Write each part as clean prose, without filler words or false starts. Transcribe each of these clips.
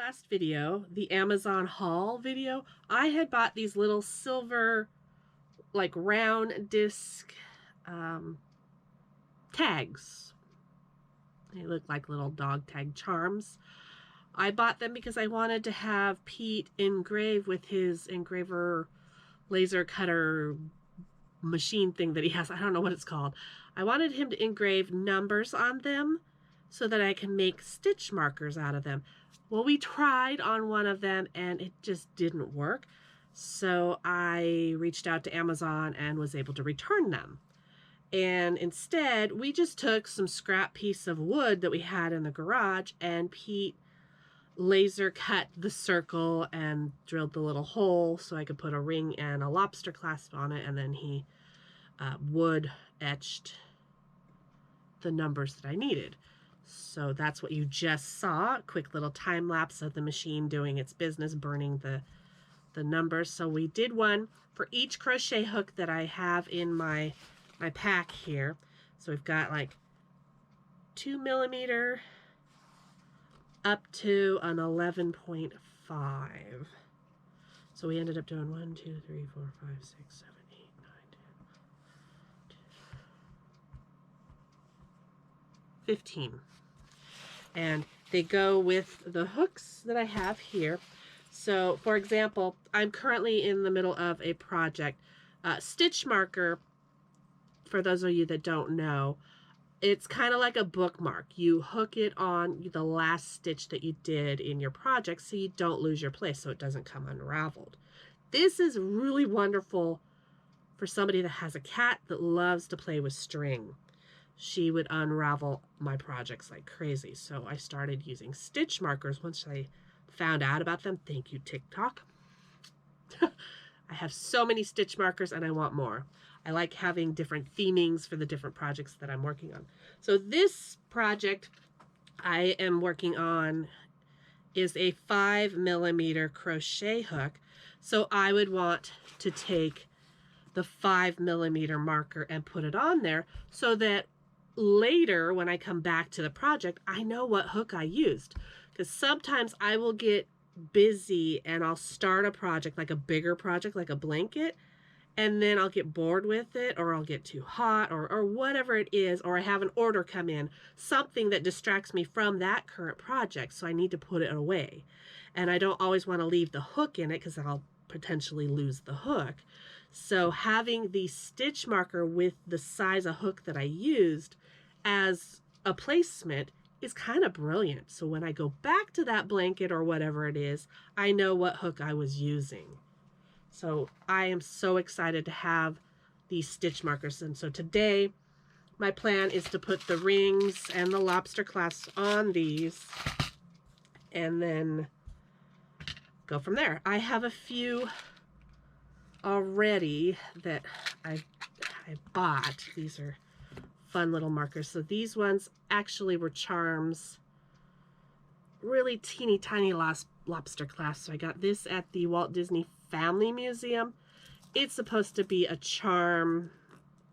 last video, the Amazon haul video, I had bought these little silver, like round disc tags. They look like little dog tag charms. I bought them because I wanted to have Pete engrave with his engraver laser cutter machine thing that he has. I don't know what it's called. I wanted him to engrave numbers on them so that I can make stitch markers out of them. Well, we tried on one of them and it just didn't work. So I reached out to Amazon and was able to return them. And instead, we just took some scrap piece of wood that we had in the garage, and Pete laser cut the circle and drilled the little hole so I could put a ring and a lobster clasp on it, and then he wood etched the numbers that I needed. So that's what you just saw, a quick little time lapse of the machine doing its business, burning the numbers. So we did one for each crochet hook that I have in my pack here. So we've got like 2 millimeter up to an 11.5. So we ended up doing 1, 2, 3, 4, 5, 6, 7, 8, 9, 10, 15. And they go with the hooks that I have here. So for example, I'm currently in the middle of a project. Stitch marker, for those of you that don't know, it's kind of like a bookmark. You hook it on the last stitch that you did in your project so you don't lose your place, so it doesn't come unraveled. This is really wonderful for somebody that has a cat that loves to play with string. She would unravel my projects like crazy. So I started using stitch markers once I found out about them. Thank you, TikTok. I have so many stitch markers and I want more. I like having different themings for the different projects that I'm working on. So this project I am working on is a 5 millimeter crochet hook. So I would want to take the 5 millimeter marker and put it on there so that later when I come back to the project, I know what hook I used. Because sometimes I will get busy and I'll start a project, like a bigger project, like a blanket, and then I'll get bored with it, or I'll get too hot, or whatever it is, or I have an order come in, something that distracts me from that current project, so I need to put it away. And I don't always want to leave the hook in it because I'll potentially lose the hook. So having the stitch marker with the size of hook that I used as a placement is kind of brilliant. So when I go back to that blanket or whatever it is, I know what hook I was using. So I am so excited to have these stitch markers. And so today my plan is to put the rings and the lobster clasps on these and then go from there. I have a few already that I bought. These are fun little markers. So these ones actually were charms, really teeny tiny lobster clasps. So I got this at the Walt Disney Family Museum. It's supposed to be a charm,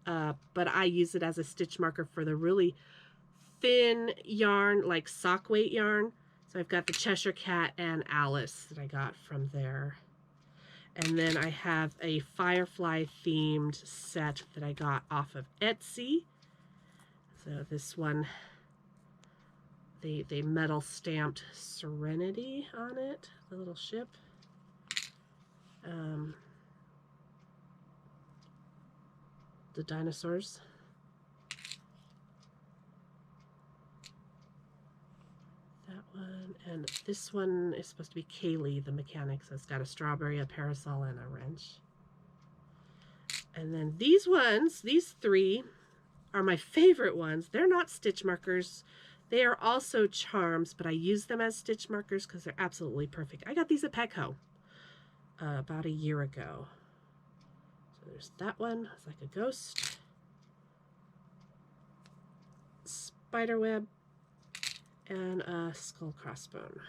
but I use it as a stitch marker for the really thin yarn, like sock weight yarn. So I've got the Cheshire Cat and Alice that I got from there. And then I have a Firefly themed set that I got off of Etsy. So this one, they metal stamped Serenity on it, the little ship. The dinosaurs. That one, and this one is supposed to be Kaylee, the mechanic. So it's got a strawberry, a parasol, and a wrench. And then these ones, these three, are my favorite ones. They're not stitch markers. They are also charms, but I use them as stitch markers because they're absolutely perfect. I got these at Petco about a year ago. So there's that one. It's like a ghost. Spider web and a skull crossbone.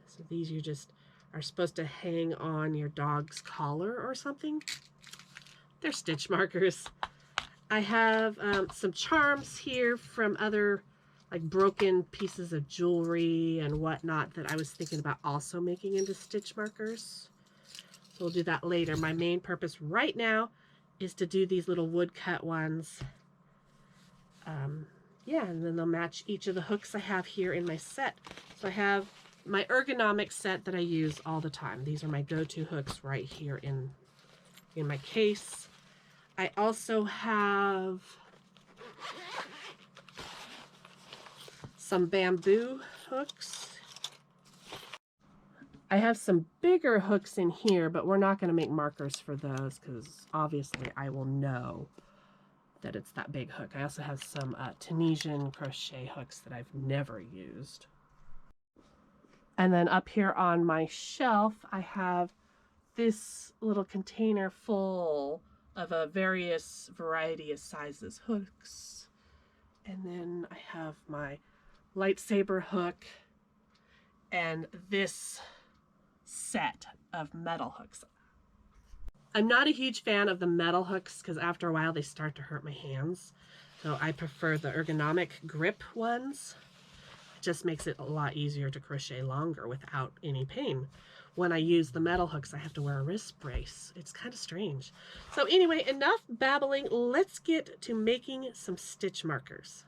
So these you just are supposed to hang on your dog's collar or something. They're stitch markers. I have some charms here from other like broken pieces of jewelry and whatnot that I was thinking about also making into stitch markers. So we'll do that later. My main purpose right now is to do these little woodcut ones. Yeah, and then they'll match each of the hooks I have here in my set. So I have my ergonomic set that I use all the time. These are my go-to hooks right here in my case. I also have some bamboo hooks. I have some bigger hooks in here, but we're not going to make markers for those because obviously I will know that it's that big hook. I also have some Tunisian crochet hooks that I've never used. And then up here on my shelf, I have this little container full of a various variety of sizes hooks. And then I have my lightsaber hook and this set of metal hooks. I'm not a huge fan of the metal hooks because after a while they start to hurt my hands. So I prefer the ergonomic grip ones. It just makes it a lot easier to crochet longer without any pain. When I use the metal hooks, I have to wear a wrist brace. It's kind of strange. So anyway, enough babbling. Let's get to making some stitch markers.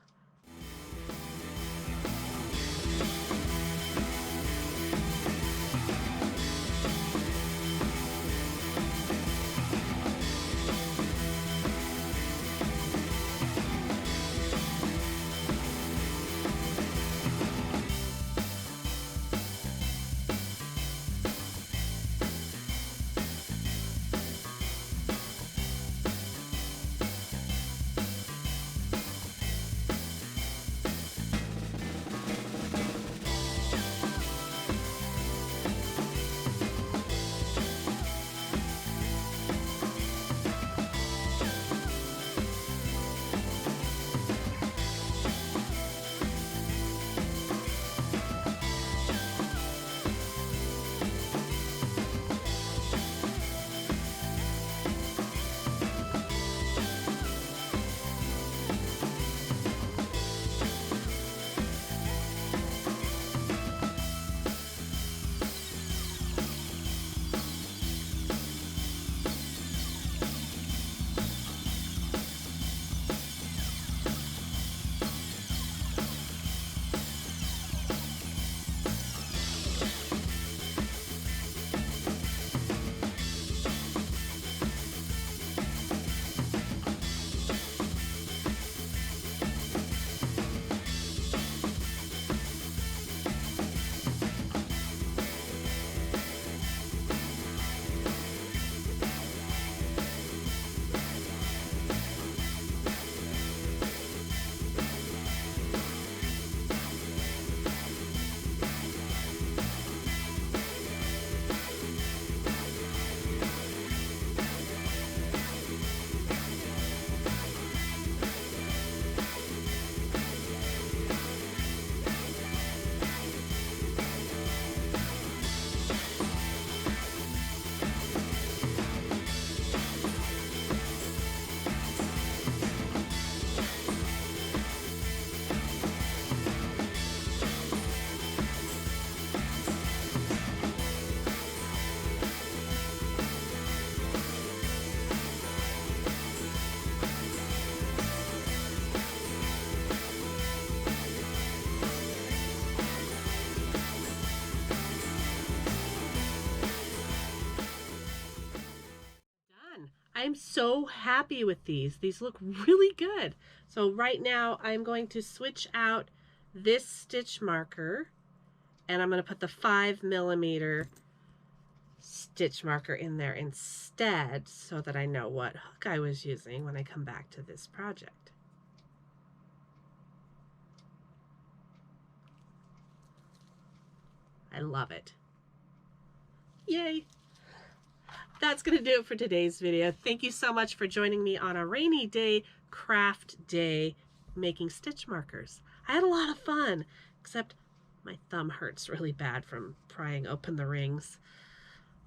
I'm so happy with these. These look really good. So right now I'm going to switch out this stitch marker and I'm going to put the 5mm stitch marker in there instead so that I know what hook I was using when I come back to this project. I love it. Yay! That's going to do it for today's video. Thank you so much for joining me on a rainy day, craft day, making stitch markers. I had a lot of fun, except my thumb hurts really bad from prying open the rings.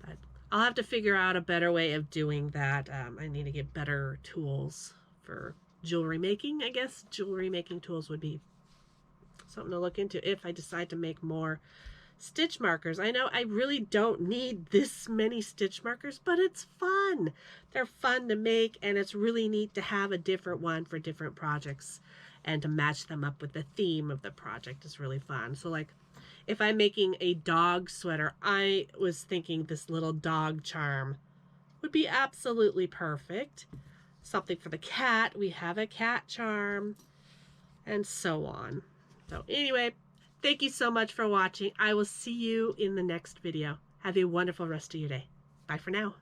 But I'll have to figure out a better way of doing that. I need to get better tools for jewelry making. I guess jewelry making tools would be Something to look into if I decide to make more stitch markers. I know I really don't need this many stitch markers, but it's fun. They're fun to make, and it's really neat to have a different one for different projects and to match them up with the theme of the project is really fun. So like if I'm making a dog sweater, I was thinking this little dog charm would be absolutely perfect. Something for the cat, we have a cat charm, and so on. So anyway, thank you so much for watching. I will see you in the next video. Have a wonderful rest of your day. Bye for now.